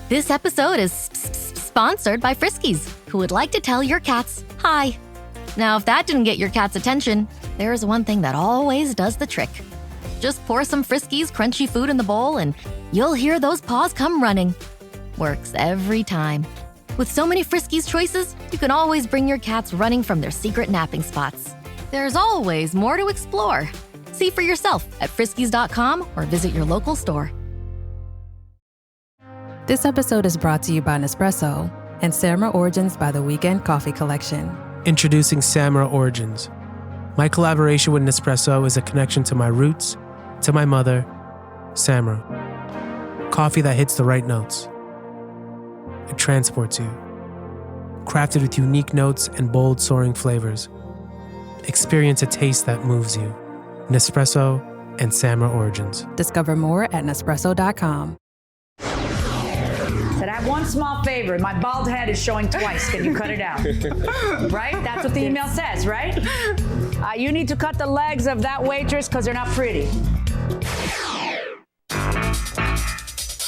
This episode is sponsored by Friskies, who would like to tell your cats hi. Now, if that didn't get your cat's attention, there is one thing that always does the trick. Just pour some Friskies crunchy food in the bowl and you'll hear those paws come running. Works every time. With so many Friskies choices, you can always bring your cats running from their secret napping spots. There's always more to explore. See for yourself at friskies.com or visit your local store. This episode is brought to you by Nespresso and Samra Origins by the Weekend Coffee Collection. Introducing Samra Origins. My collaboration with Nespresso is a connection to my roots, to my mother, Samra. Coffee that hits the right notes. It transports you. Crafted with unique notes and bold, soaring flavors. Experience a taste that moves you. Nespresso and Samra Origins. Discover more at Nespresso.com. Said, I have one small favor. My bald head is showing twice. Can you cut it out? Right? That's what the email says, right? You need to cut the legs of that waitress because they're not pretty.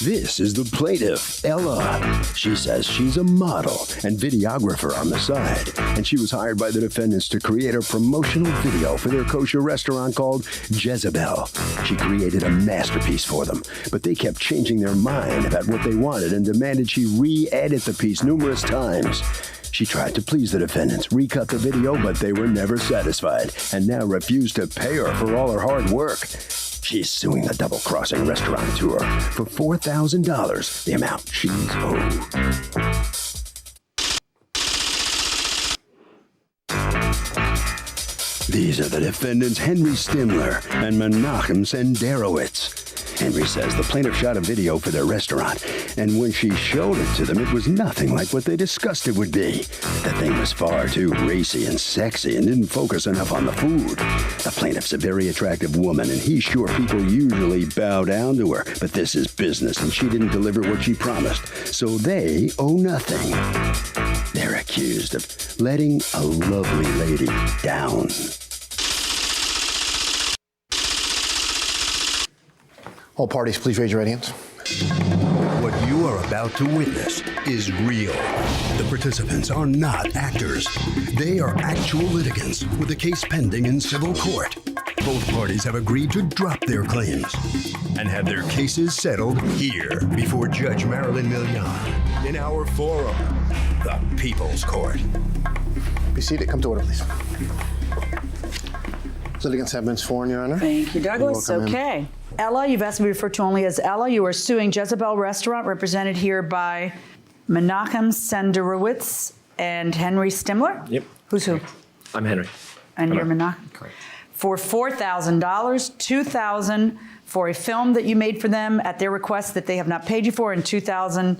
This is the plaintiff, Ella. She says she's a model and videographer on the side, and she was hired by the defendants to create a promotional video for their kosher restaurant called Jezebel. She created a masterpiece for them, but they kept changing their mind about what they wanted and demanded she re-edit the piece numerous times. She tried to please the defendants, recut the video, but they were never satisfied, and now refused to pay her for all her hard work. She's suing the double-crossing restaurateur for $4,000, the amount she's owed. These are the defendants Henry Stimler and Menachem Senderowitz. Henry says the plaintiff shot a video for their restaurant, and when she showed it to them, it was nothing like what they discussed it would be. The thing was far too racy and sexy and didn't focus enough on the food. The plaintiff's a very attractive woman, and he's sure people usually bow down to her, but this is business, and she didn't deliver what she promised, so they owe nothing. They're accused of letting a lovely lady down. All parties, please raise your right hands. What you are about to witness is real. The participants are not actors. They are actual litigants with a case pending in civil court. Both parties have agreed to drop their claims and have their cases settled here before Judge Marilyn Millian in our forum, the People's Court. Be seated. Come to order, please. Litigants have been sworn, Your Honor. Thank you, Douglas. Okay. Ella, you've asked me to be referred to only as Ella. You are suing Jezebel Restaurant, represented here by Menachem Senderowitz and Henry Stimler. Yep. Who's who? I'm Henry. And you're Menachem? Correct. For $4,000, $2,000 for a film that you made for them at their request that they have not paid you for, and $2,000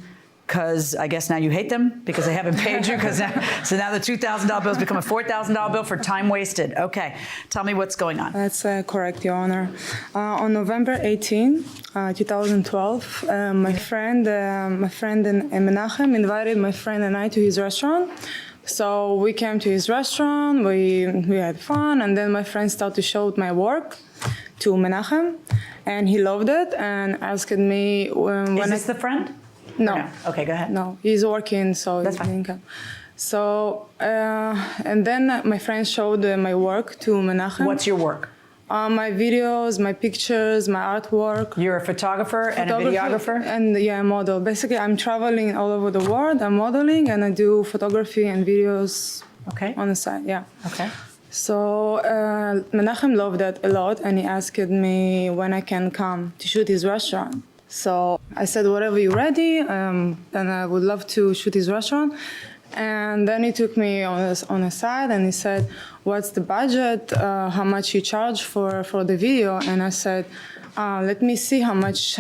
because I guess now you hate them because they haven't paid you. So now the $2,000 bill has become a $4,000 bill for time wasted. Okay, tell me what's going on. That's correct, Your Honor. On November 18, 2012, my friend Menachem invited my friend and I to his restaurant. So we came to his restaurant, we had fun, and then my friend started to show my work to Menachem, and he loved it and asked me when Is this the friend? No. Okay, go ahead. No, he's working, so that's he fine. didn't come. So, and then my friend showed my work to Menachem. What's your work? My videos, my pictures, my artwork. You're a photographer and a videographer? And yeah, a model. Basically, I'm traveling all over the world. I'm modeling and I do photography and videos on the side, yeah. Okay. So Menachem loved that a lot, and he asked me when I can come to shoot his restaurant. So I said, whatever you're ready, then I would love to shoot his restaurant. And then he took me on a side and he said, what's the budget, how much you charge for the video? And I said, let me see how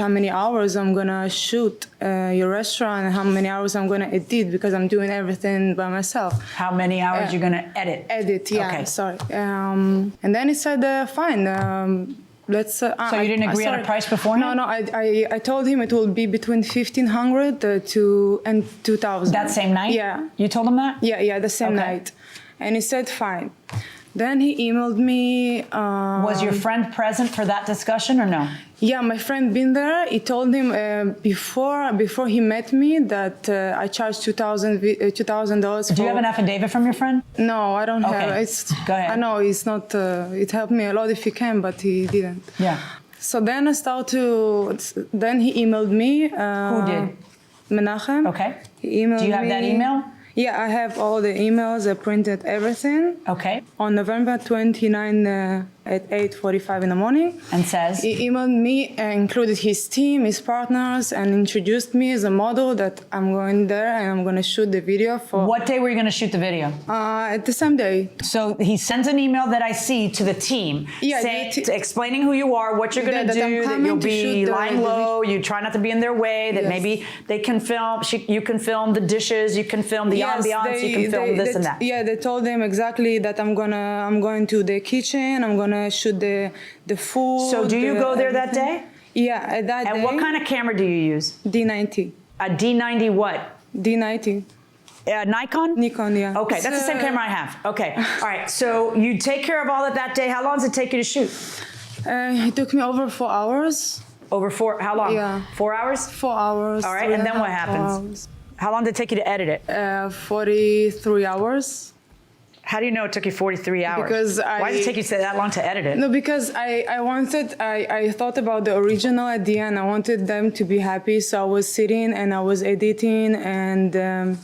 many hours I'm gonna shoot your restaurant and how many hours I'm gonna edit, because I'm doing everything by myself. How many hours you're gonna edit? Edit, yeah, okay. Sorry. And then he said, fine. Let's. So you didn't agree on a price beforehand? No. I told him it will be between $1,500 and $2,000. That same night? Yeah. You told him that? Yeah, the same night. And he said, fine. Then he emailed me. Was your friend present for that discussion or no? Yeah, my friend been there. He told him before he met me that I charged $2,000. Do you have an affidavit from your friend? No, I don't have. Okay. Go ahead. I know it's not. It helped me a lot if he can, but he didn't. Yeah. So then I started to. Then he emailed me. Who did? Menachem. Okay. He emailed Do you have that email? Yeah, I have all the emails. I printed everything. Okay. On November 29 at 8:45 in the morning. And says? He emailed me and included his team, his partners, and introduced me as a model that I'm going there and I'm going to shoot the video for. What day were you going to shoot the video? At the same day. So he sends an email that I see to the team, Yeah, explaining who you are, what you're going to do, that you'll be lying low, you try not to be in their way, that maybe they can film, you can film the dishes, you can film the ambiance, you can film this and that. Yeah, they told them exactly that I'm going to the kitchen, I'm gonna shoot the food. So do you go there that day? Yeah, at that day. And what kind of camera do you use? D90. A D90 what? D90. Nikon? Nikon, yeah. Okay, that's the same camera I have. Okay, all right. So you take care of all of that day. How long does it take you to shoot? It took me over 4 hours. Over how long? Yeah. 4 hours? 4 hours. All right, and then what happens? How long did it take you to edit it? 43 hours. How do you know it took you 43 hours? Because Why did it take you that long to edit it? No, because I thought about the original at the end. I wanted them to be happy, so I was sitting and I was editing and.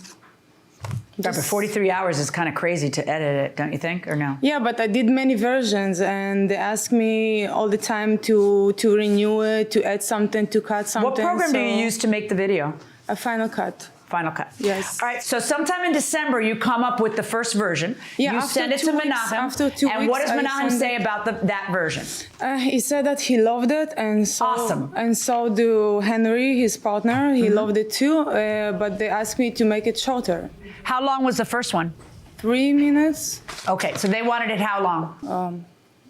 But 43 hours is kind of crazy to edit it, don't you think, or no? Yeah, but I did many versions, and they ask me all the time to renew it, to add something, to cut something. What program do you use to make the video? A Final Cut. Final Cut. Yes. All right, so sometime in December, you come up with the first version. Yeah, you send it to Menachem. After 2 and weeks, what does Menachem say about that version? He said that he loved it, and so awesome. And so do Henry, his partner. He loved it too, but they asked me to make it shorter. How long was the first one? 3 minutes. Okay, so they wanted it how long?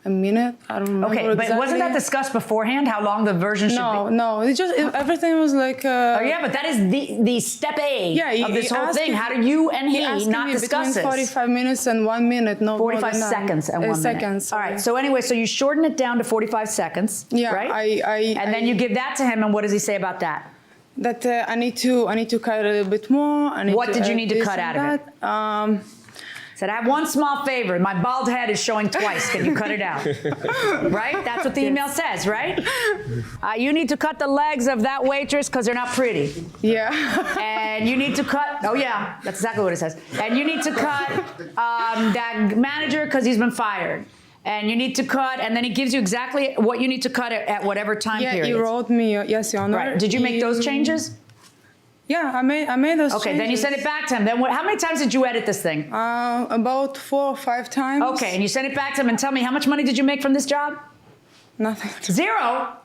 A minute. I don't remember. Okay, but wasn't that discussed beforehand? How long the version should be? No. Everything was like. Oh yeah, but that is the step A of this whole thing. How do you and he not discuss this? 45 minutes and 1 minute. No. 45 seconds and 1 minute. Seconds. All right. So anyway, so you shorten it down to 45 seconds. Yeah. Right. And then you give that to him, and what does he say about that? That I need to cut a little bit more. What did you need to cut out of it? Said, I have one small favor. My bald head is showing twice. Can you cut it out? Right? That's what the email says, right? You need to cut the legs of that waitress because they're not pretty. Yeah. And you need to cut, oh yeah, that's exactly what it says. And you need to cut that manager because he's been fired. And you need to cut, and then he gives you exactly what you need to cut at whatever time period. Yeah, he wrote me, yes, Your Honor. Right. Did you make those changes? Yeah, I made those changes. Okay, then you sent it back to him. Then how many times did you edit this thing? About 4 or 5 times. Okay, and you sent it back to him, and tell me, how much money did you make from this job? Nothing. Zero?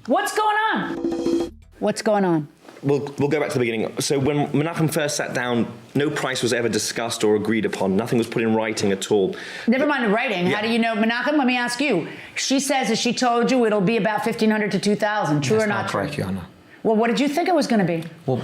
What's going on? What's going on? We'll go back to the beginning. So when Menachem first sat down, no price was ever discussed or agreed upon. Nothing was put in writing at all. Never mind the writing. Yeah. How do you know? Menachem, let me ask you. She says that she told you it'll be about $1,500 to $2,000. True or not? That's correct, Your Honor. Well, what did you think it was going to be? Well,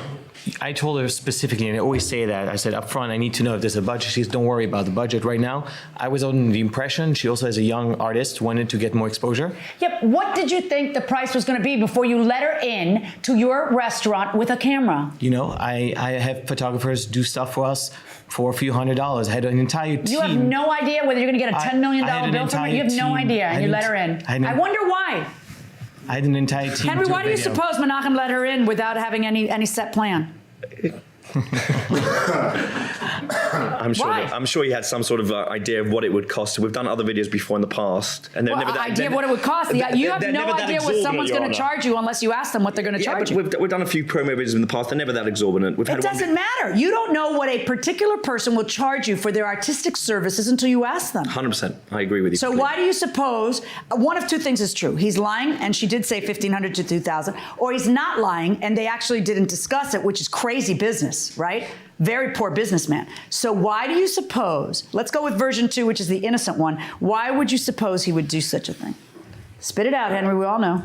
I told her specifically, and I always say that, I said up front, I need to know if there's a budget. She says, don't worry about the budget right now. I was under the impression she also, as a young artist, wanted to get more exposure. Yep. What did you think the price was going to be before you let her in to your restaurant with a camera? You know, I have photographers do stuff for us for a few $100s. I had an entire team. You have no idea whether you're going to get a $10 million bill from her? You have no idea, and you let her in. I wonder why. I had an entire team. Henry, why do you suppose Menachem let her in without having any set plan? I'm sure he had some sort of idea of what it would cost. We've done other videos before in the past, and they're never that idea of what it would cost. You have no idea what someone's going to charge you unless you ask them what they're going to charge you. We've done a few promo videos in the past. They're never that exorbitant. It doesn't matter. You don't know what a particular person will charge you for their artistic services until you ask them. 100%. I agree with you. So why do you suppose one of two things is true? He's lying, and she did say $1,500 to $2,000, or he's not lying, and they actually didn't discuss it, which is crazy business, right? Very poor businessman. So why do you suppose, let's go with version 2, which is the innocent one. Why would you suppose he would do such a thing? Spit it out, Henry. We all know.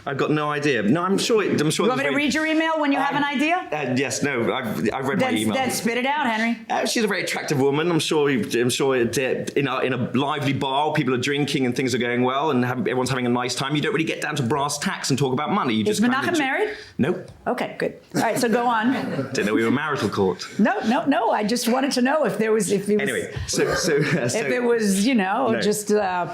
I've got no idea. No, I'm sure. You want me to read your email when you have an idea? Yes. No. I've read my email. Then spit it out, Henry. She's a very attractive woman. I'm sure. In a lively bar, people are drinking and things are going well, and everyone's having a nice time. You don't really get down to brass tacks and talk about money. You Is Menachem married? Nope. Okay, good. All right, so go on. Didn't know we were marital court. No. I just wanted to know if there was. Anyway, so if it was, just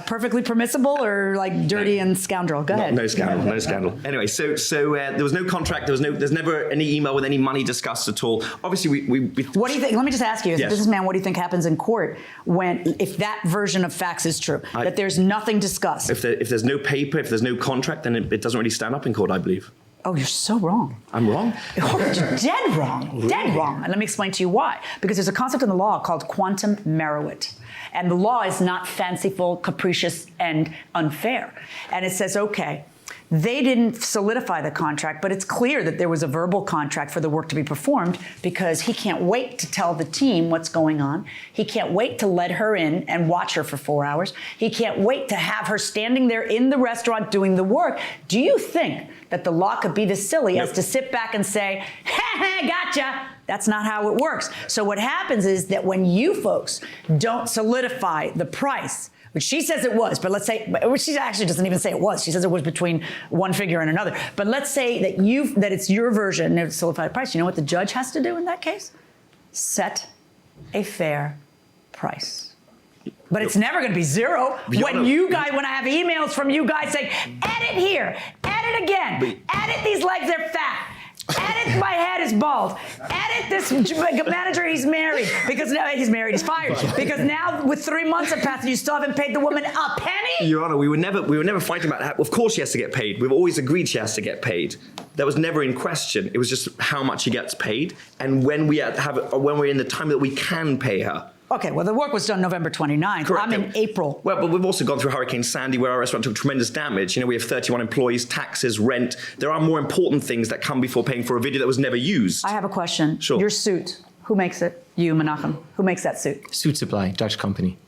perfectly permissible or like dirty and scoundrel. Go ahead. No scandal. Anyway, so there was no contract. There's never any email with any money discussed at all. Obviously, we What do you think? Let me just ask you, as a Yes. businessman, what do you think happens in court if that version of facts is true, that there's nothing discussed? If there's no paper, if there's no contract, then it doesn't really stand up in court, I believe. Oh, you're so wrong. I'm wrong? Oh, you're dead wrong. Dead wrong. And let me explain to you why. Because there's a concept in the law called quantum meruit. And the law is not fanciful, capricious, and unfair. And it says, okay, they didn't solidify the contract, but it's clear that there was a verbal contract for the work to be performed because he can't wait to tell the team what's going on. He can't wait to let her in and watch her for 4 hours. He can't wait to have her standing there in the restaurant doing the work. Do you think that the law could be this silly as to sit back and say, ha, gotcha? That's not how it works. So what happens is that when you folks don't solidify the price, which she says it was, but let's say, she actually doesn't even say it was. She says it was between one figure and another. But let's say that it's your version of solidified price. You know what the judge has to do in that case? Set a fair price. But it's never going to be zero. When I have emails from you guys saying, edit here, edit again, edit these legs, they're fat. Edit my head is bald. Edit this manager, he's married. Because now he's married, he's fired. Because now with 3 months have passed and you still haven't paid the woman a penny? Your Honor, we were never fighting about that. Of course she has to get paid. We've always agreed she has to get paid. That was never in question. It was just how much she gets paid and when we're in the time that we can pay her. Okay, well, the work was done November 29th. Correct. I'm in April. Well, but we've also gone through Hurricane Sandy where our restaurant took tremendous damage. We have 31 employees, taxes, rent. There are more important things that come before paying for a video that was never used. I have a question. Sure. Your suit, who makes it? You, Menachem. Who makes that suit? Suit Supply, Dutch company.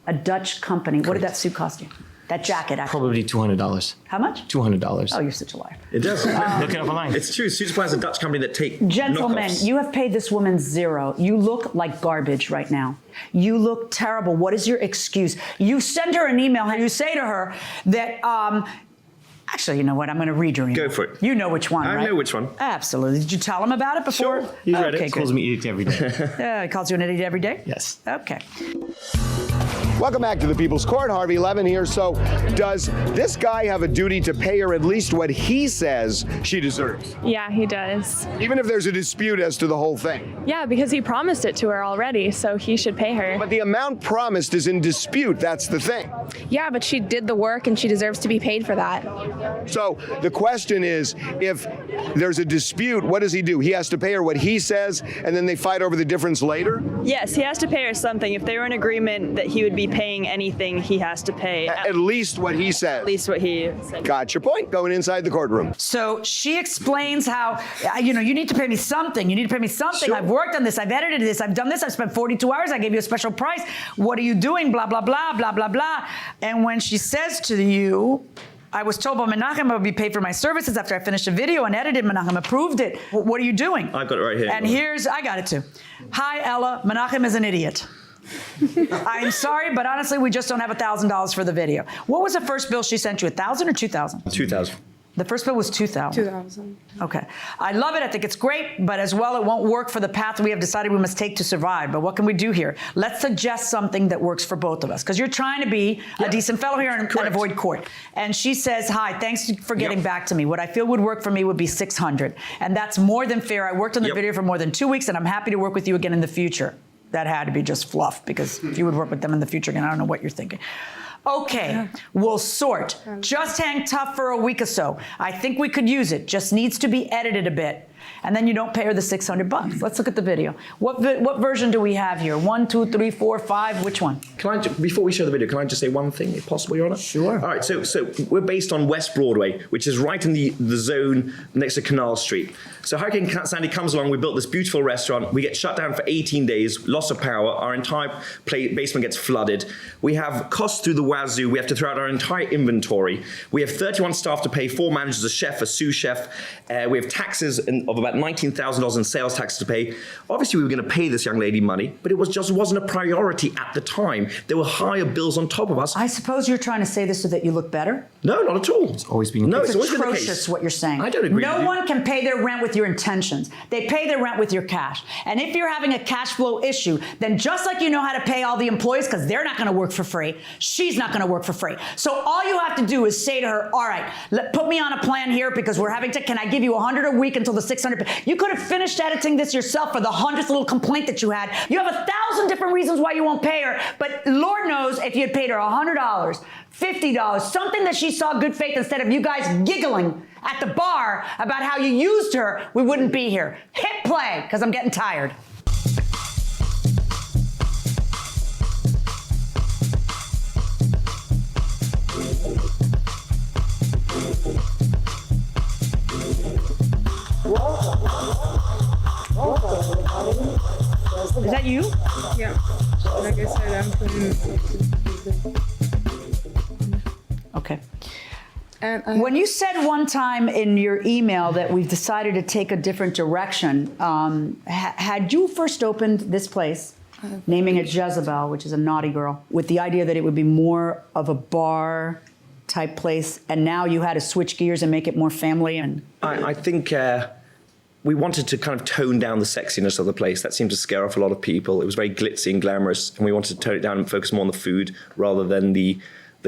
A Dutch company. What did that suit cost you? That jacket, actually. Probably $200. How much? $200. Oh, you're such a liar. It does. Look it up online. It's true. Suit Supply is a Dutch company that take Gentlemen, knockoffs. you have paid this woman zero. You look like garbage right now. You look terrible. What is your excuse? You send her an email and you say to her that, actually, you know what? I'm going to read your email. Go for it. You know which one, right? I know which one. Absolutely. Did you tell him about it before? Sure. He's read it. He calls me idiot every day. He calls you an idiot every day? Yes. Okay. Welcome back to the People's Court. Harvey Levin here. So, does this guy have a duty to pay her at least what he says she deserves? Yeah, he does. Even if there's a dispute as to the whole thing? Yeah, because he promised it to her already, so he should pay her. But the amount promised is in dispute. That's the thing. Yeah, but she did the work and she deserves to be paid for that. So, the question is, if there's a dispute, what does he do? He has to pay her what he says, and then they fight over the difference later? Yes, he has to pay her something. If they were in agreement that he would be paying anything, he has to pay. At least what he says. At least what he said. Got your point. Going inside the courtroom. So she explains how, you need to pay me something. You need to pay me something. Sure. I've worked on this. I've edited this. I've done this. I've spent 42 hours. I gave you a special price. What are you doing? Blah, blah, blah, blah, blah, blah. And when she says to you, I was told by Menachem I would be paid for my services after I finished a video and edited. Menachem approved it. What are you doing? I've got it right here. And I got it too. Hi, Ella. Menachem is an idiot. I'm sorry, but honestly, we just don't have $1,000 for the video. What was the first bill she sent you, 1,000 or 2,000? 2,000. The first bill was 2,000. 2,000. Okay. I love it. I think it's great, but as well, it won't work for the path we have decided we must take to survive. But what can we do here? Let's suggest something that works for both of us, because you're trying to be a decent fellow here and avoid court. And she says, hi, thanks for getting back to me. What I feel would work for me would be $600. And that's more than fair. I worked on the video for more than 2 weeks, and I'm happy to work with you again in the future. That had to be just fluff, because if you would work with them in the future again, I don't know what you're thinking. Okay, we'll sort. Just hang tough for a week or so. I think we could use it. Just needs to be edited a bit. and then you don't pay her the $600. Let's look at the video. What version do we have here? 1, 2, 3, 4, 5. Which one? Before we show the video, can I just say one thing, if possible, Your Honor? Sure. All right, so we're based on West Broadway, which is right in the zone next to Canal Street. So Hurricane Sandy comes along, we built this beautiful restaurant, we get shut down for 18 days, loss of power, our entire basement gets flooded. We have costs through the wazoo, we have to throw out our entire inventory. We have 31 staff to pay, 4 managers, a chef, a sous chef. We have taxes of about $19,000 in sales tax to pay. Obviously, we were going to pay this young lady money, but it just wasn't a priority at the time. There were higher bills on top of us. I suppose you're trying to say this so that you look better? No, not at all. It's always been no, it's always atrocious been the case. What you're saying. I don't agree No with you. one can pay their rent with your intentions. They pay their rent with your cash. And if you're having a cash flow issue, then just like you know how to pay all the employees because they're not going to work for free, she's not going to work for free. So all you have to do is say to her, all right, put me on a plan here because we're having to, can I give you 100 a week until the 600? You could have finished editing this yourself for the 100th little complaint that you had. You have 1,000 different reasons why you won't pay her, but Lord knows if you had paid her $100, $50, something that she saw good faith instead of you guys giggling at the bar about how you used her, we wouldn't be here. Hit play, because I'm getting tired. Is that you? Yeah. Like I said, I'm putting. Okay. And when you said one time in your email that we've decided to take a different direction, had you first opened this place, naming it Jezebel, which is a naughty girl, with the idea that it would be more of a bar type place, and now you had to switch gears and make it more family? And I think we wanted to kind of tone down the sexiness of the place. That seemed to scare off a lot of people. It was very glitzy and glamorous, and we wanted to tone it down and focus more on the food rather than the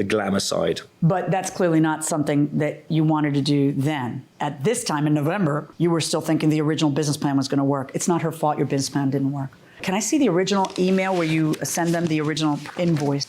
glamour side. But that's clearly not something that you wanted to do then. At this time in November, you were still thinking the original business plan was going to work. It's not her fault your business plan didn't work. Can I see the original email where you send them the original invoice?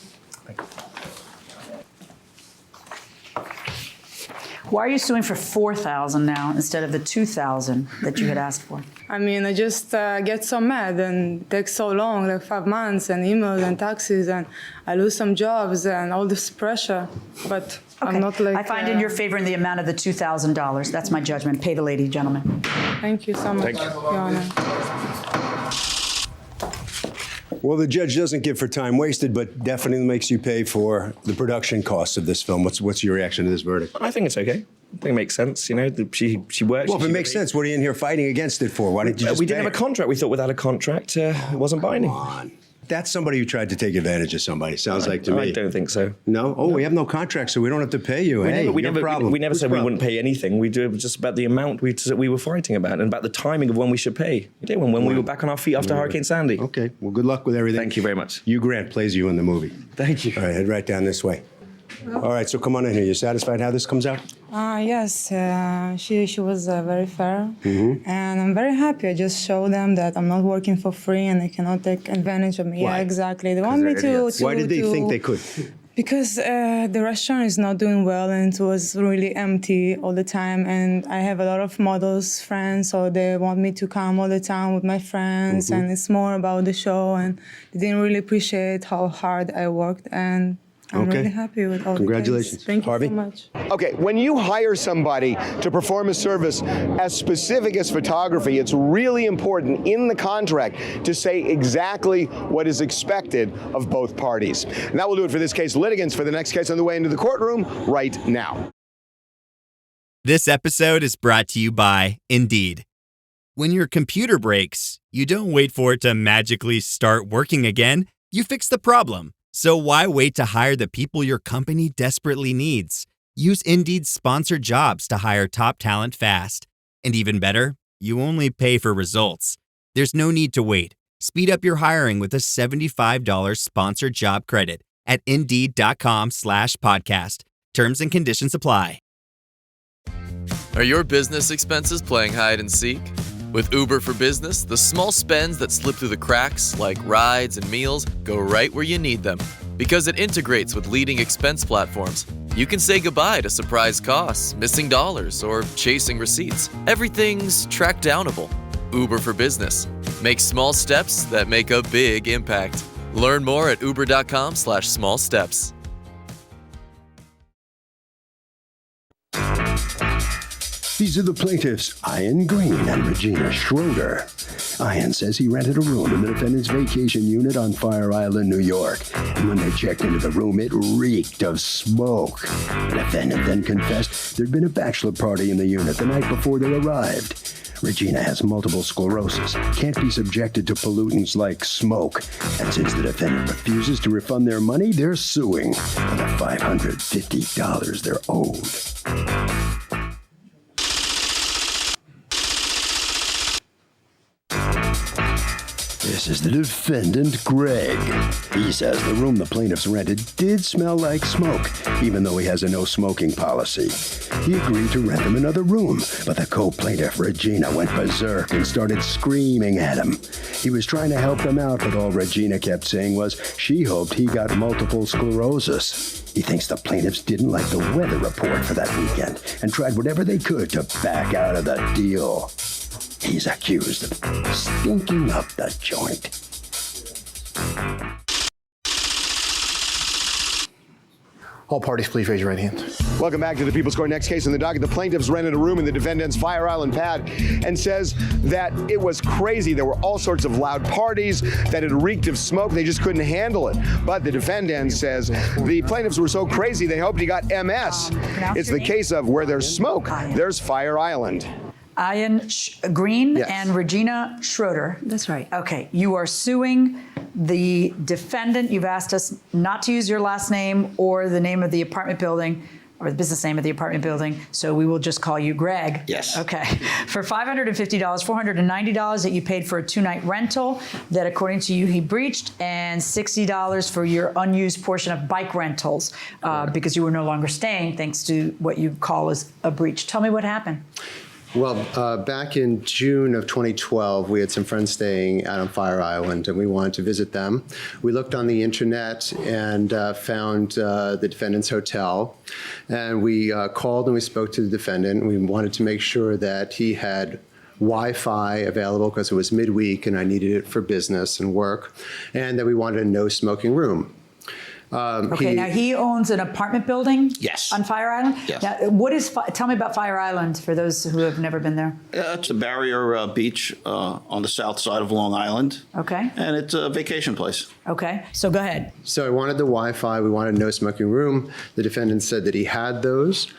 Why are you suing for $4,000 now instead of the $2,000 that you had asked for? I mean, I just get so mad and it takes so long, like 5 months and emails and taxes, and I lose some jobs and all this pressure. But Okay. I'm not like. I find in your favor in the amount of the $2,000. That's my judgment. Pay the lady, gentlemen. Thank you so much, Thank you. Your Honor. Well, the judge doesn't give for time wasted, but definitely makes you pay for the production costs of this film. What's your reaction to this verdict? I think it's okay. I think it makes sense. You know, she works. Well, if it makes sense, what are you in here fighting against it for? Why didn't you just We pay didn't have a her? contract. We thought without a contract, it wasn't binding. Come on. That's somebody who tried to take advantage of somebody, sounds like to me. I don't think so. No? Oh, we have no contract, so we don't have to pay you. We no problem. never Whose said we problem? wouldn't pay anything. We do just about the amount we were fighting about and about the timing of when we should pay. We did when we were back on our feet after Hurricane Sandy. Okay. Well, good luck with everything. Thank you very much. Hugh Grant plays you in the movie. Thank you. All right, head right down this way. All right, so come on in here. You satisfied how this comes out? Yes, she was very fair, Mm-hmm. and I'm very happy. I just showed them that I'm not working for free and they cannot take advantage of me. Why? Yeah, exactly. They want me to. Why did they think they could? Because the restaurant is not doing well and it was really empty all the time. And I have a lot of models friends, so they want me to come all the time with my friends. Mm-hmm. And it's more about the show. And they didn't really appreciate how hard I worked. And I'm Okay. really happy with all Congratulations. the things. Thank you Harvey? so much. Okay, when you hire somebody to perform a service as specific as photography, it's really important in the contract to say exactly what is expected of both parties. And that will do it for this case. Litigants for the next case on the way into the courtroom right now. This episode is brought to you by Indeed. When your computer breaks, you don't wait for it to magically start working again. You fix the problem. So why wait to hire the people your company desperately needs? Use Indeed's sponsored jobs to hire top talent fast. And even better, you only pay for results. There's no need to wait. Speed up your hiring with a $75 sponsored job credit at Indeed.com/podcast. Terms and conditions apply. Are your business expenses playing hide and seek? With Uber for Business, the small spends that slip through the cracks, like rides and meals, go right where you need them. Because it integrates with leading expense platforms, you can say goodbye to surprise costs, missing dollars, or chasing receipts. Everything's track downable. Uber for Business. Make small steps that make a big impact. Learn more at uber.com/small steps. These are the plaintiffs, Ian Green and Regina Schroeder. Ian says he rented a room in the defendant's vacation unit on Fire Island, New York. And when they checked into the room, it reeked of smoke. The defendant then confessed there'd been a bachelor party in the unit the night before they arrived. Regina has multiple sclerosis, can't be subjected to pollutants like smoke. And since the defendant refuses to refund their money, they're suing for the $550 they're owed. This is the defendant, Greg. He says the room the plaintiffs rented did smell like smoke, even though he has a no-smoking policy. He agreed to rent them another room, but the co-plaintiff, Regina, went berserk and started screaming at him. He was trying to help them out, but all Regina kept saying was she hoped he got multiple sclerosis. He thinks the plaintiffs didn't like the weather report for that weekend and tried whatever they could to back out of the deal. He's accused of stinking up the joint. All parties, please raise your right hand. Welcome back to the People's Court. Next case in the docket. The plaintiffs rented a room in the defendant's Fire Island pad and says that it was crazy. There were all sorts of loud parties, that it reeked of smoke. They just couldn't handle it. But the defendant says the plaintiffs were so crazy they hoped he got MS. It's the case of where there's smoke, there's Fire Island. Ian Green Yes. and Regina Schroeder. That's right. Okay, you are suing the defendant. You've asked us not to use your last name or the name of the apartment building or the business name of the apartment building, so we will just call you Greg. Yes. Okay. For $550, $490 that you paid for a 2-night rental that according to you he breached, and $60 for your unused portion of bike rentals because you were no longer staying thanks to what you call as a breach. Tell me what happened. Well, back in June of 2012, we had some friends staying out on Fire Island, and we wanted to visit them. We looked on the internet and found the defendant's hotel, and we called and we spoke to the defendant. We wanted to make sure that he had Wi-Fi available because it was midweek and I needed it for business and work, and that we wanted a no smoking room. Now he owns an apartment building? Yes. On Fire Island? Yes. Now, what is, tell me about Fire Island for those who have never been there. It's a barrier beach on the south side of Long Island. Okay. And it's a vacation place. Okay, so go ahead. So I wanted the Wi-Fi. We wanted no smoking room. The defendant said that he had those.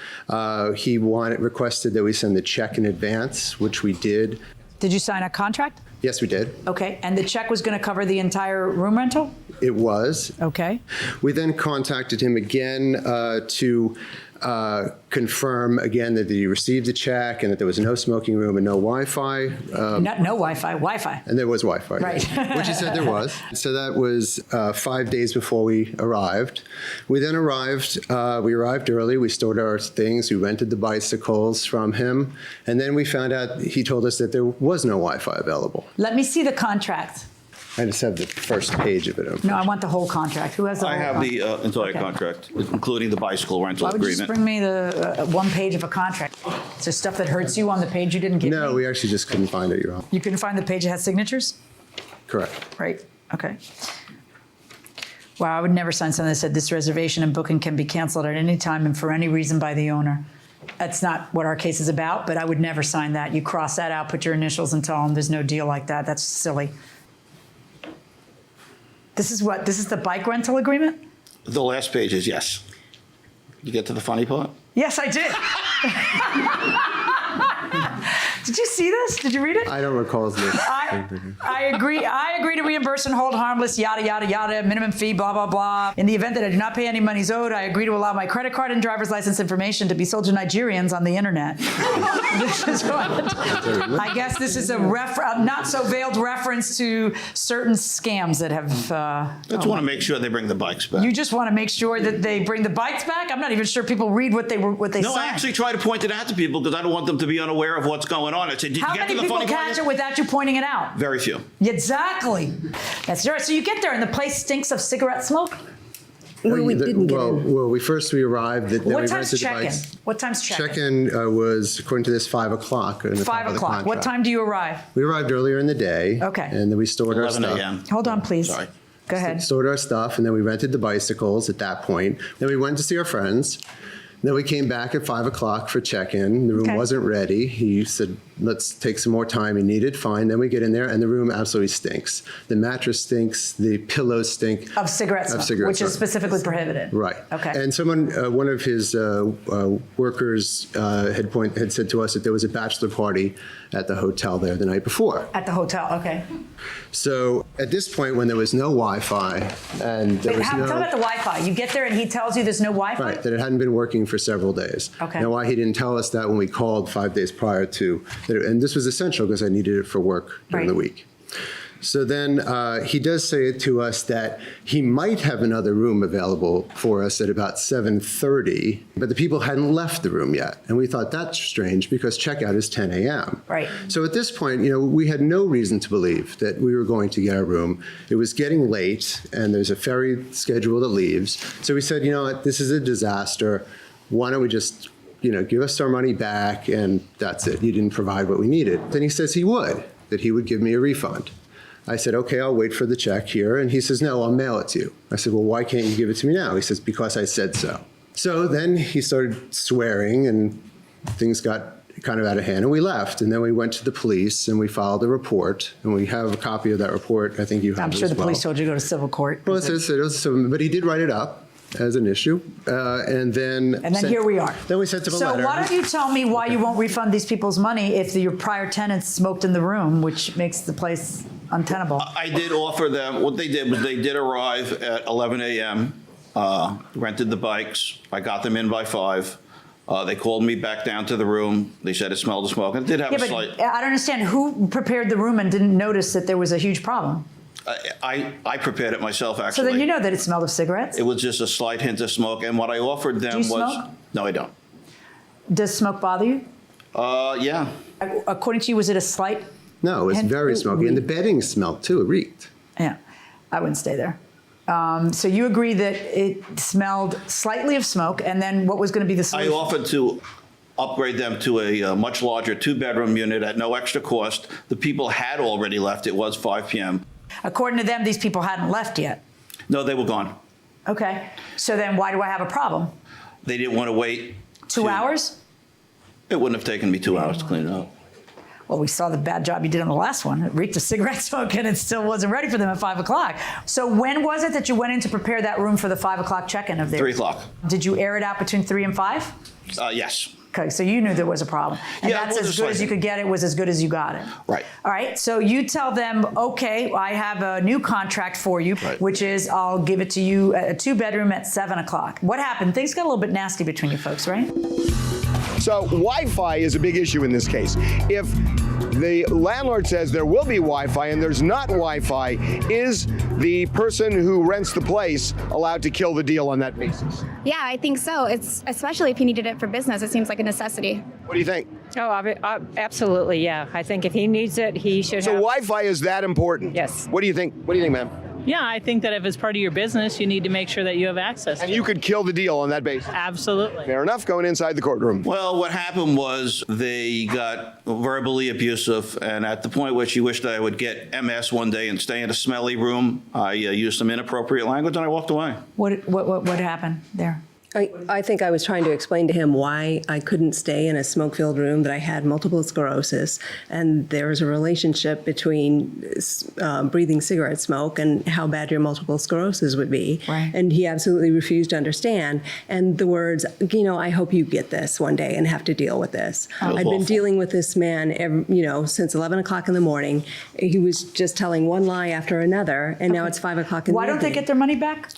He requested that we send the check in advance, which we did. Did you sign a contract? Yes, we did. Okay, and the check was going to cover the entire room rental? It was. Okay. We then contacted him again to confirm again that he received the check and that there was no smoking room and no Wi-Fi. Not no Wi-Fi, Wi-Fi. And there was Wi-Fi. Right. Which he said there was. So that was 5 days before we arrived. We then arrived. We arrived early. We stored our things. We rented the bicycles from him. And then we found out, he told us that there was no Wi-Fi available. Let me see the contract. I just have the first page of it. No, I want the whole contract. Who has the I whole have contract? the entire contract, including the bicycle rental Why would you agreement. just bring me the one page of a contract? Is there stuff that hurts you on the page you didn't get No, me? we actually just couldn't find it, Your Honor. You couldn't find the page that has signatures? Correct. Right, okay. Wow, I would never sign something that said this reservation and booking can be canceled at any time and for any reason by the owner. That's not what our case is about, but I would never sign that. You cross that out, put your initials and tell them there's no deal like that. That's silly. This is what? This is the bike rental agreement? The last page is yes. You get to the funny part? Yes, I did. Did you see this? Did you read it? I don't recall this. I agree to reimburse and hold harmless, yada, yada, yada, minimum fee, blah, blah, blah. In the event that I do not pay any monies owed, I agree to allow my credit card and driver's license information to be sold to Nigerians on the internet. This is what, I guess this is a not so veiled reference to certain scams that have... Just want to make sure they bring the bikes back. You just want to make sure that they bring the bikes back? I'm not even sure people read what they No, sign. I actually try to point it out to people because I don't want them to be unaware of what's going on. I said, did How you get many to the people funny part? catch it without you pointing it out? Very few. Exactly. That's right. So you get there and the place stinks of cigarette smoke? Well, we didn't get in. Well, we arrived. Then What we time's rented the check-in? bikes. What time's check-in? Check-in was, according to this, 5 o'clock. 5 o'clock. What time do you arrive? We arrived earlier in the day. Okay. And then we stored our 11 stuff. a.m. Hold on, please. Sorry. Go ahead. Stored our stuff, and then we rented the bicycles at that point. Then we went to see our friends. Then we came back at 5 o'clock for check-in. The room wasn't ready. He said, let's take some more time. He needed, fine. Then we get in there, and the room absolutely stinks. The mattress stinks. The pillows stink. Of cigarette smoke, which is specifically prohibited. Right. Okay. And someone, one of his workers had said to us that there was a bachelor party at the hotel there the night before. At the hotel, okay. So at this point, when there was no Wi-Fi and there was Tell me about the Wi-Fi. You get there and he tells you there's no Wi-Fi? Right, that it hadn't been working for several days. Okay. Now, why he didn't tell us that when we called 5 days prior to, and this was essential because I needed it for work during the week. So then he does say to us that he might have another room available for us at about 7:30, but the people hadn't left the room yet. And we thought that's strange because checkout is 10 a.m. Right. So at this point, we had no reason to believe that we were going to get our room. It was getting late, and there's a ferry schedule that leaves. So we said, you know what, this is a disaster. Why don't we just give us our money back, and that's it. You didn't provide what we needed. Then he says that he would give me a refund. I said, okay, I'll wait for the check here. And he says, no, I'll mail it to you. I said, well, why can't you give it to me now? He says, because I said so. So then he started swearing, and things got kind of out of hand, and we left. And then we went to the police, and we filed a report, and we have a copy of that report. I think you have I'm it sure as the well. police told you to go to civil court. Well, but he did write it up as an issue, and then here we are. Then we sent him a letter. So why don't you tell me why you won't refund these people's money if your prior tenants smoked in the room, which makes the place untenable? I did offer them, what they did was they did arrive at 11 a.m., rented the bikes. I got them in by 5. They called me back down to the room. They said it smelled of smoke. And it did have a slight... I don't understand. Who prepared the room and didn't notice that there was a huge problem? I prepared it myself, actually. So then you know that it smelled of cigarettes? It was just a slight hint of smoke. And what I offered them was... Do you smoke? No, I don't. Does smoke bother you? Yeah. According to you, was it a slight... No, it was very smoky. And the bedding smelled, too. It reeked. Yeah. I wouldn't stay there. So you agree that it smelled slightly of smoke, and then what was going to be the solution? I offered to upgrade them to a much larger 2-bedroom unit at no extra cost. The people had already left. It was 5 p.m. According to them, these people hadn't left yet. No, they were gone. Okay. So then why do I have a problem? They didn't want to wait. 2 hours? It wouldn't have taken me 2 hours to clean it up. Well, we saw the bad job you did on the last one. It reeked of cigarette smoke, and it still wasn't ready for them at 5 o'clock. So when was it that you went in to prepare that room for the 5 o'clock check-in of theirs? 3 o'clock. Did you air it out between 3 and 5? Yes. Okay, so you knew there was a problem. And Yeah, that's well, as just good like as you could get it was as good as you got it. Right. All right, so you tell them, okay, I have a new contract for you, which is I'll give it to you a 2-bedroom at 7 o'clock. What happened? Things got a little bit nasty between you folks, right? So Wi-Fi is a big issue in this case. If the landlord says there will be Wi-Fi and there's not Wi-Fi, is the person who rents the place allowed to kill the deal on that basis? Yeah, I think so. It's especially if he needed it for business. It seems like a necessity. What do you think? Oh, absolutely, yeah. I think if he needs it, he should So have... Wi-Fi is that important? Yes. What do you think? What do you think, ma'am? Yeah, I think that if it's part of your business, you need to make sure that you have access. And you could kill the deal on that basis? Absolutely. Fair enough, going inside the courtroom. Well, what happened was they got verbally abusive, and at the point where she wished I would get MS one day and stay in a smelly room, I used some inappropriate language and I walked away. What happened there? I think I was trying to explain to him why I couldn't stay in a smoke-filled room, that I had multiple sclerosis, and there was a relationship between breathing cigarette smoke and how bad your multiple sclerosis would be. Right. And he absolutely refused to understand. And the words, I hope you get this one day and have to deal with this. I'd been dealing with this man, since 11 o'clock in the morning. He was just telling one lie after another, and now it's 5 o'clock in the evening. Why don't they get their money back?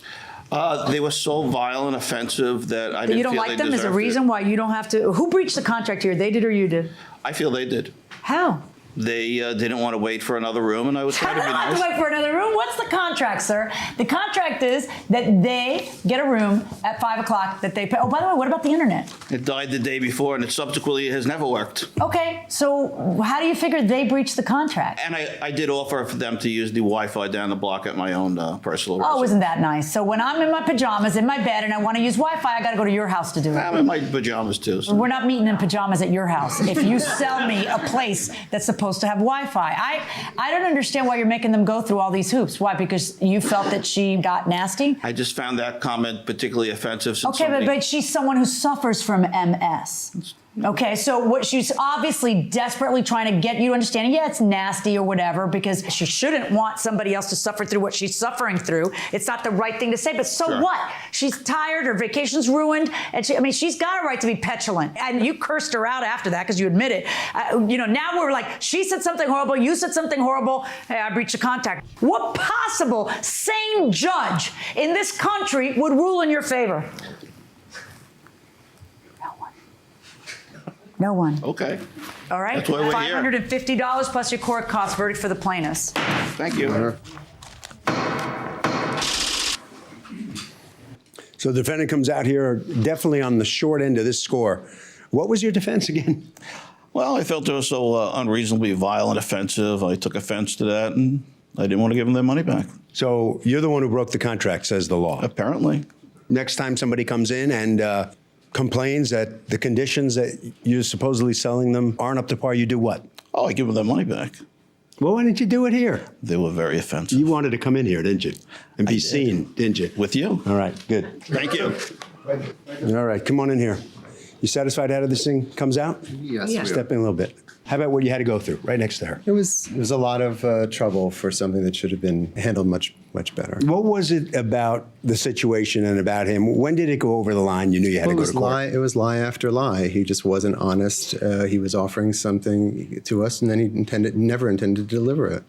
They were so vile and offensive that I didn't feel they deserved it. You don't like them as a reason why you don't have to? Who breached the contract here? They did or you did? I feel they did. How? They didn't want to wait for another room, and I was trying to be Not nice. to wait for another room. What's the contract, sir? The contract is that they get a room at 5 o'clock that they pay. Oh, by the way, what about the internet? It died the day before, and it subsequently has never worked. Okay, so how do you figure they breached the contract? And I did offer for them to use the Wi-Fi down the block at my own personal Oh, isn't that nice? So when I'm in my pajamas in my bed and I want to use Wi-Fi, I got to go to your house to do it. I'm in my pajamas too. So. We're not meeting in pajamas at your house. If you sell me a place that's supposed to have Wi-Fi, I don't understand why you're making them go through all these hoops. Why? Because you felt that she got nasty? I just found that comment particularly offensive. Since Okay, somebody... but she's someone who suffers from MS. Okay, so what she's obviously desperately trying to get you to understand, yeah, it's nasty or whatever, because she shouldn't want somebody else to suffer through what she's suffering through. It's not the right thing to say, but so Sure. what? She's tired, her vacation's ruined, and she's got a right to be petulant. And you cursed her out after that because you admit it. Now we're like, she said something horrible, you said something horrible, hey, I breached the contract. What possible sane judge in this country would rule in your favor? No one. Okay. All right. That's why we're here. $550 plus your court cost verdict for the plaintiffs. Thank you. So the defendant comes out here definitely on the short end of this score. What was your defense again? Well, I felt it was so unreasonably vile and offensive. I took offense to that, and I didn't want to give them their money back. So you're the one who broke the contract, says the law. Apparently. Next time somebody comes in and complains that the conditions that you're supposedly selling them aren't up to par, you do what? Oh, I give them their money back. Well, why didn't you do it here? They were very offensive. You wanted to come in here, didn't you? And be seen, didn't you? With you. All right, good. Thank you. All right, come on in here. You satisfied how this thing comes out? Yes. Yeah. Step in a little bit. How about what you had to go through right next to her? It was a lot of trouble for something that should have been handled much better. What was it about the situation and about him? When did it go over the line you knew you had to go to court? It was lie after lie. He just wasn't honest. He was offering something to us, and then he never intended to deliver it.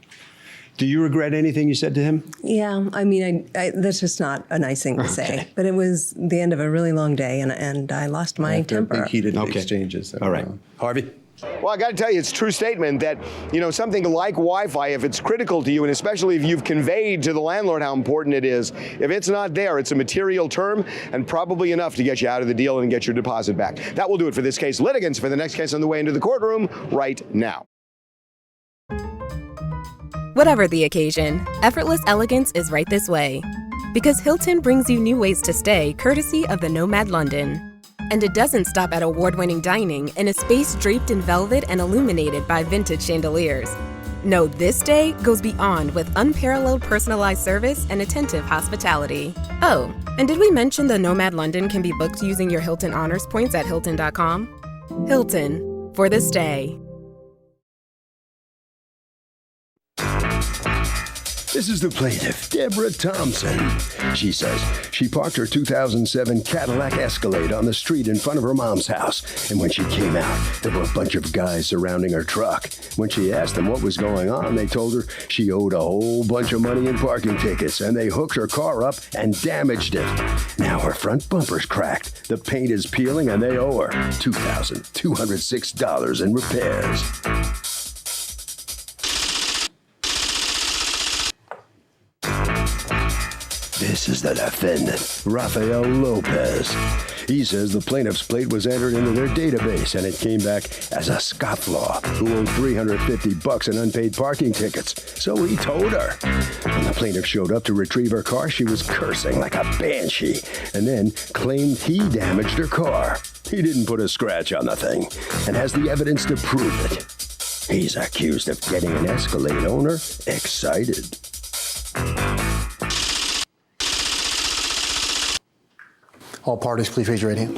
Do you regret anything you said to him? Yeah, I mean, that's just not a nice thing to say. But it was the end of a really long day, and I lost my temper. Heated exchanges. All right. Harvey? Well, I got to tell you, it's a true statement that, something like Wi-Fi, if it's critical to you, and especially if you've conveyed to the landlord how important it is, if it's not there, it's a material term and probably enough to get you out of the deal and get your deposit back. That will do it for this case. Litigants for the next case on the way into the courtroom right now. Whatever the occasion, effortless elegance is right this way. Because Hilton brings you new ways to stay courtesy of the Nomad London. And it doesn't stop at award-winning dining in a space draped in velvet and illuminated by vintage chandeliers. No, this day goes beyond with unparalleled personalized service and attentive hospitality. Oh, and did we mention the Nomad London can be booked using your Hilton Honors points at Hilton.com? Hilton, for this day. This is the plaintiff, Deborah Thompson. She says she parked her 2007 Cadillac Escalade on the street in front of her mom's house. And when she came out, there were a bunch of guys surrounding her truck. When she asked them what was going on, they told her she owed a whole bunch of money in parking tickets, and they hooked her car up and damaged it. Now her front bumper's cracked, the paint is peeling, and they owe her $2,206 in repairs. This is the defendant, Rafael Lopez. He says the plaintiff's plate was entered into their database and it came back as a scofflaw who owed $350 in unpaid parking tickets. So he told her. When the plaintiff showed up to retrieve her car, she was cursing like a banshee and then claimed he damaged her car. He didn't put a scratch on the thing and has the evidence to prove it. He's accused of getting an Escalade owner excited. All parties, please raise your right hand.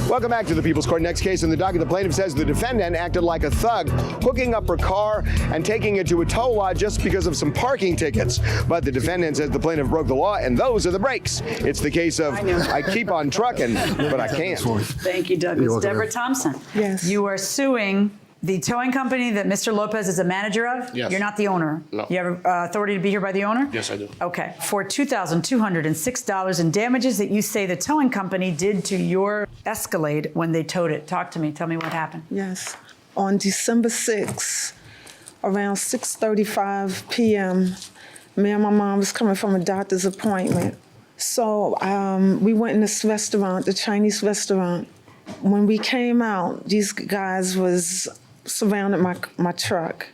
Welcome back to the People's Court. Next case in the docket, the plaintiff says the defendant acted like a thug, hooking up her car and taking it to a tow lot just because of some parking tickets. But the defendant says the plaintiff broke the law, and those are the breaks. It's the case of I keep on trucking, but I can't. Thank you, Douglas. Deborah Thompson. Yes. You are suing the towing company that Mr. Lopez is a manager of? Yes. You're not the owner? No. You have authority to be here by the owner? Yes, I do. Okay. For $2,206 in damages that you say the towing company did to your Escalade when they towed it. Talk to me. Tell me what happened. Yes. On December 6th, around 6:35 p.m. Me and my mom was coming from a doctor's appointment. So we went in this restaurant, the Chinese restaurant. When we came out, these guys was surrounded my truck.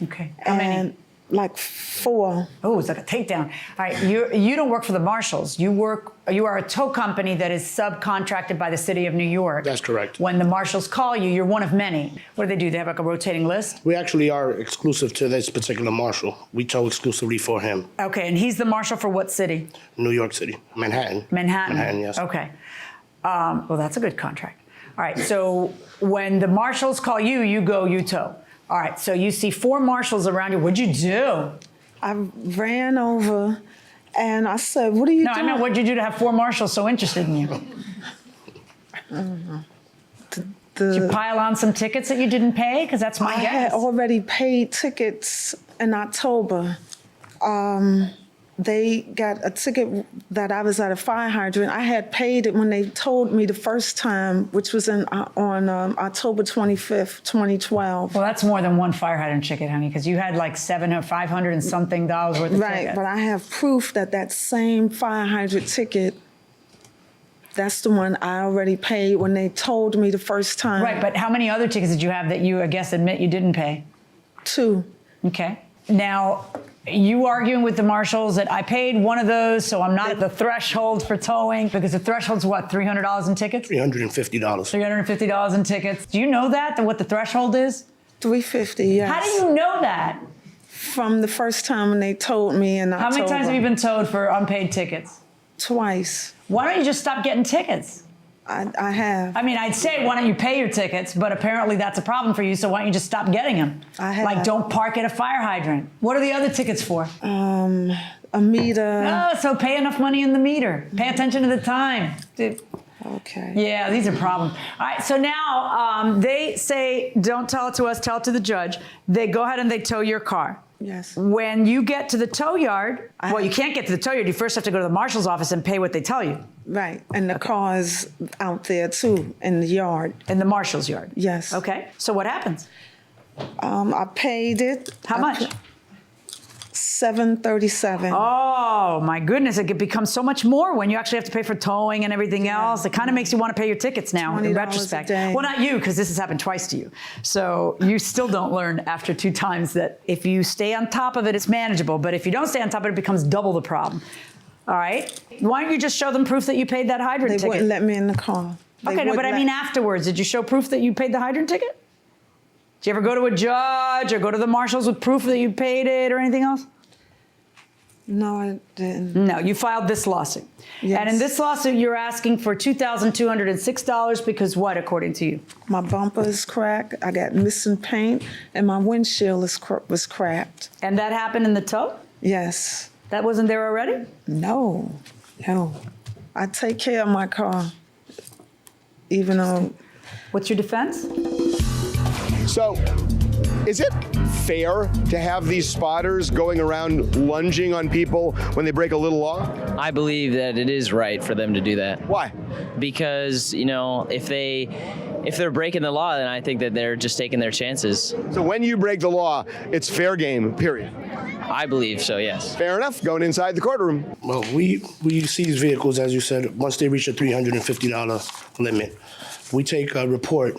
Okay. How many? Like 4. Oh, it's like a takedown. All right, you don't work for the marshals. You are a tow company that is subcontracted by the city of New York. That's correct. When the marshals call you, you're one of many. What do? They have like a rotating list? We actually are exclusive to this particular marshal. We tow exclusively for him. Okay, and he's the marshal for what city? New York City, Manhattan. Manhattan, yes. Okay. Well, that's a good contract. All right, so when the marshals call you, you go, you tow. All right, so you see 4 marshals around you. What'd you do? I ran over and I said, what are you doing? No, I meant what'd you do to have 4 marshals so interested in you? I don't know. Did you pile on some tickets that you didn't pay? Because that's my guess. I had already paid tickets in October. They got a ticket that I was at a fire hydrant. I had paid it when they told me the first time, which was on October 25th, 2012. Well, that's more than one fire hydrant ticket, honey, because you had like $700 or $500 and something worth of tickets. Right, but I have proof that same fire hydrant ticket, that's the one I already paid when they told me the first time. Right, but how many other tickets did you have that you, I guess, admit you didn't pay? 2. Okay. Now, you arguing with the marshals that I paid one of those, so I'm not at the threshold for towing, because the threshold's what, $300 in tickets? $350. $350 in tickets. Do you know that what the threshold is? $350, yes. How do you know that? From the first time when they told me in October. How many times have you been towed for unpaid tickets? Twice. Why don't you just stop getting tickets? I have. I mean, I'd say, why don't you pay your tickets? But apparently that's a problem for you, so why don't you just stop getting them? I have. Like, don't park at a fire hydrant. What are the other tickets for? A meter. Oh, so pay enough money in the meter. Pay attention to the time. Dude. Okay. Yeah, these are problems. All right, so now they say, don't tell it to us, tell it to the judge. They go ahead and they tow your car. Yes. When you get to the tow yard, well, you can't get to the tow yard. You first have to go to the marshal's office and pay what they tell you. Right, and the car's out there too, in the yard. In the marshal's yard? Yes. Okay, so what happens? I paid it. How much? $737. Oh my goodness! It becomes so much more when you actually have to pay for towing and everything else. It kind of makes you want to pay your tickets now. In retrospect, well, not you, because this has happened twice to you. So you still don't learn after 2 times that if you stay on top of it, it's manageable. But if you don't stay on top of it, it becomes double the problem. All right. Why don't you just show them proof that you paid that hydrant ticket? They wouldn't let me in the car. Okay, no, but I mean afterwards, did you show proof that you paid the hydrant ticket? Did you ever go to a judge or go to the marshals with proof that you paid it or anything else? No, I didn't. No, you filed this lawsuit. Yes. And in this lawsuit, you're asking for $2,206 because what, according to you? My bumper is cracked, I got missing paint, and my windshield was cracked. And that happened in the tow? Yes. That wasn't there already? No. I take care of my car, even though... What's your defense? So, is it fair to have these spotters going around lunging on people when they break a little law? I believe that it is right for them to do that. Why? Because, if they're breaking the law, then I think that they're just taking their chances. So when you break the law, it's fair game, period. I believe so, yes. Fair enough, going inside the courtroom. Well, we seize vehicles, as you said, once they reach a $350 limit. We take a report.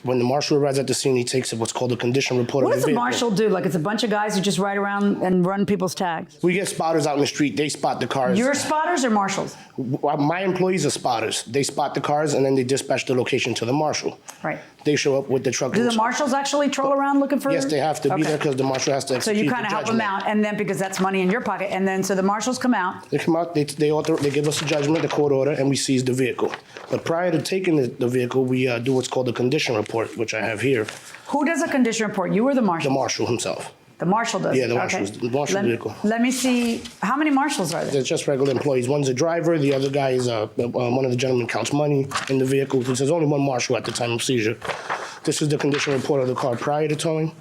When the marshal arrives at the scene, he takes what's called a condition report. What of does the the vehicle. marshal do? Like it's a bunch of guys who just ride around and run people's tags? We get spotters out in the street. They spot the cars. You're spotters or marshals? My employees are spotters. They spot the cars and then they dispatch the location to the marshal. Right. They show up with the truck. Do the marshals actually troll around looking for? Yes, they have to be there because the marshal has to execute the So you kind of help them out, and then because that's money in your pocket, and then so the marshals come out. They come out. They give us a judgment, the court order, and we seize the vehicle. But prior to taking the vehicle, we do what's called a condition report, which I have here. Who does a condition report? You or the marshal? The marshal himself. The marshal does. Yeah, the marshal vehicle. Let me see. How many marshals are there? They're just regular employees. One's a driver. The other guy is one of the gentlemen counts money in the vehicle. Because there's only one marshal at the time of seizure. This is the condition report of the car prior to towing.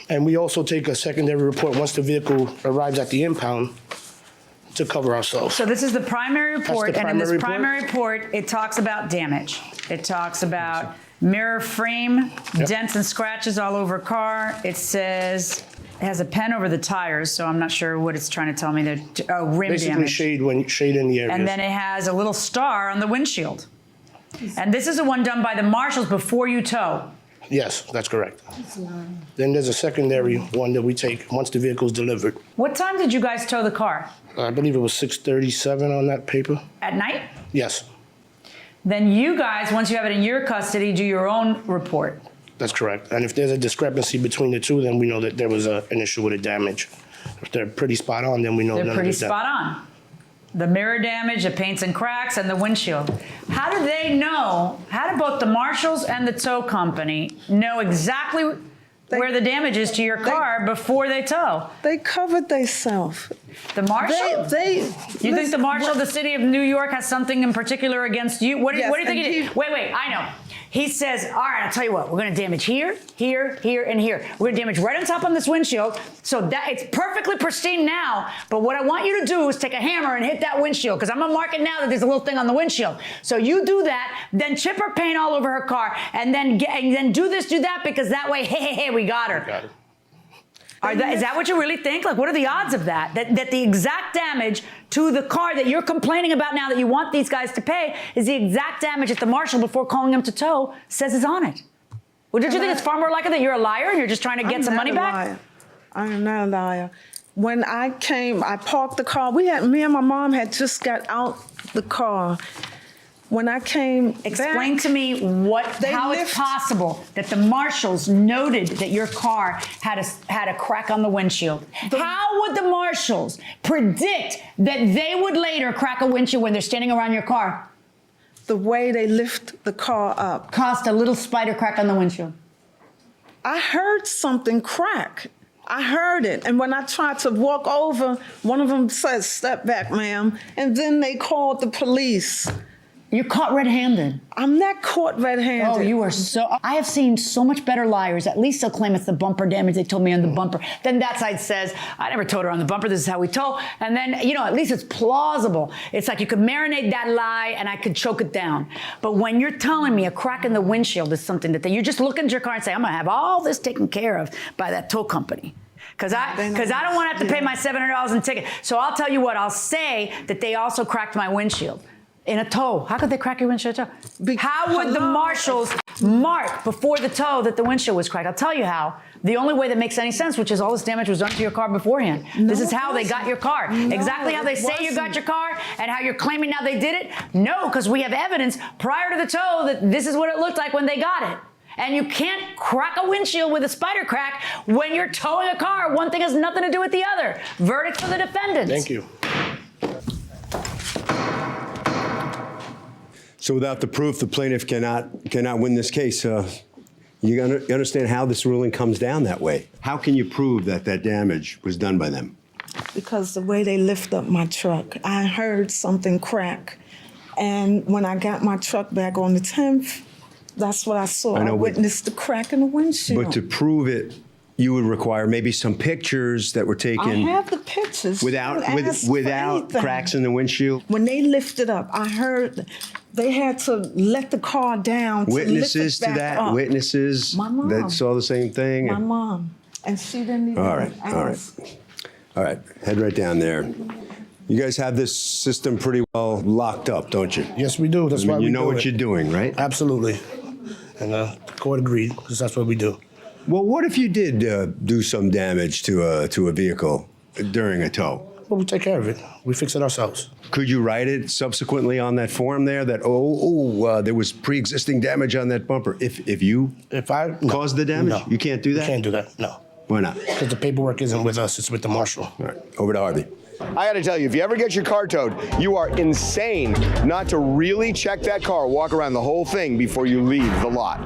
And we also take a secondary report once the vehicle arrives at the impound to cover ourselves. So this is the primary report, That's the and in this primary primary report, it talks about damage. It talks about Mirror frame, dents and scratches all over car. It says, it has a pen over the tires, so I'm not sure what it's trying to tell me. Rim Basically damage. shade in the areas. And then it has a little star on the windshield. And this is the one done by the marshals before you tow. Yes, that's correct. Then there's a secondary one that we take once the vehicle's delivered. What time did you guys tow the car? I believe it was 6:37 on that paper. At night? Yes, Then you guys, once you have it in your custody, do your own report. that's correct. And if there's a discrepancy between the two, then we know that there was an issue with the damage. If they're pretty spot on, then we know They're pretty spot on. The mirror damage, the paints and cracks, and the windshield. How do they know, how do both the marshals and the tow company know exactly where the damage is to your car before they tow? They covered themselves. The marshal? You think the marshal of the city of New York has something in particular against you? What do you think he did? Wait, I know. He says, all right, I'll tell you what, we're gonna damage here, here, here, and here. We're gonna damage right on top on this windshield, so that it's perfectly pristine now, but what I want you to do is take a hammer and hit that windshield, because I'm gonna mark it now that there's a little thing on the windshield. So you do that, then chip her paint all over her car, and then do this, do that, because that way, hey, we got her. Got it. Is that what you really think? Like, what are the odds of that? That the exact damage to the car that you're complaining about now that you want these guys to pay is the exact damage that the marshal, before calling him to tow, says is on it? Well, don't you think it's far more likely that you're a liar and you're just trying to get some money back? I am not a liar. When I came, I parked the car. Me and my mom had just got out the car. When I came Explain to me how it's possible that the marshals noted that your car had a crack on the windshield. How would the marshals predict that they would later crack a windshield when they're standing around your car? The way they lift the car up. Caused a little spider crack on the windshield. I heard something crack. I heard it. And when I tried to walk over, one of them said, "Step back, ma'am." And then they called the police. You're caught red-handed. I'm not caught red-handed. Oh, you are I have seen so much better liars. At least they'll claim it's the bumper damage. They told me on the bumper. Then that side says, I never told her on the bumper. This is how we told. And then, at least it's plausible. It's like you could marinate that lie and I could choke it down. But when you're telling me a crack in the windshield is something that you just look into your car and say, I'm going to have all this taken care of by that tow company. Because I don't want to have to pay my $700 in ticket. So I'll tell you what, I'll say that they also cracked my windshield. In a tow. How could they crack your windshield tow? How would the marshals mark before the tow that the windshield was cracked? I'll tell you how. The only way that makes any sense, which is all this damage was done to your car beforehand. This is how they got your car. Exactly how they say you got your car and how you're claiming now they did it? No, because we have evidence prior to the tow that this is what it looked like when they got it. And you can't crack a windshield with a spider crack when you're towing a car. One thing has nothing to do with the other. Verdict for the defendants. Thank you. So without the proof, the plaintiff cannot win this case. You understand how this ruling comes down that way? How can you prove that damage was done by them? Because the way they lift up my truck, I heard something crack. And when I got my truck back on the 10th, that's what I saw. I witnessed the crack in the windshield. But to prove it, you would require maybe some pictures that were taken. I have the pictures. Without cracks in the windshield. When they lifted up, I heard they had to let the car down. Witnesses to lift it back up. Witnesses My mom. that saw the same thing. My mom, and she didn't even ask. All right. Head right down there. You guys have this system pretty well locked up, don't you? Yes, we do. That's why we do it. You know what you're doing, right? Absolutely. And the court agreed, because that's what we do. Well, what if you did do some damage to a vehicle during a tow? Well, we take care of it. We fix it ourselves. Could you write it subsequently on that form there that, there was pre-existing damage on that bumper? If you caused the damage? No. You can't do that? You can't do that, no. Why not? Because the paperwork isn't with us, it's with the marshal. All right, over to Harvey. I got to tell you, if you ever get your car towed, you are insane not to really check that car, walk around the whole thing before you leave the lot.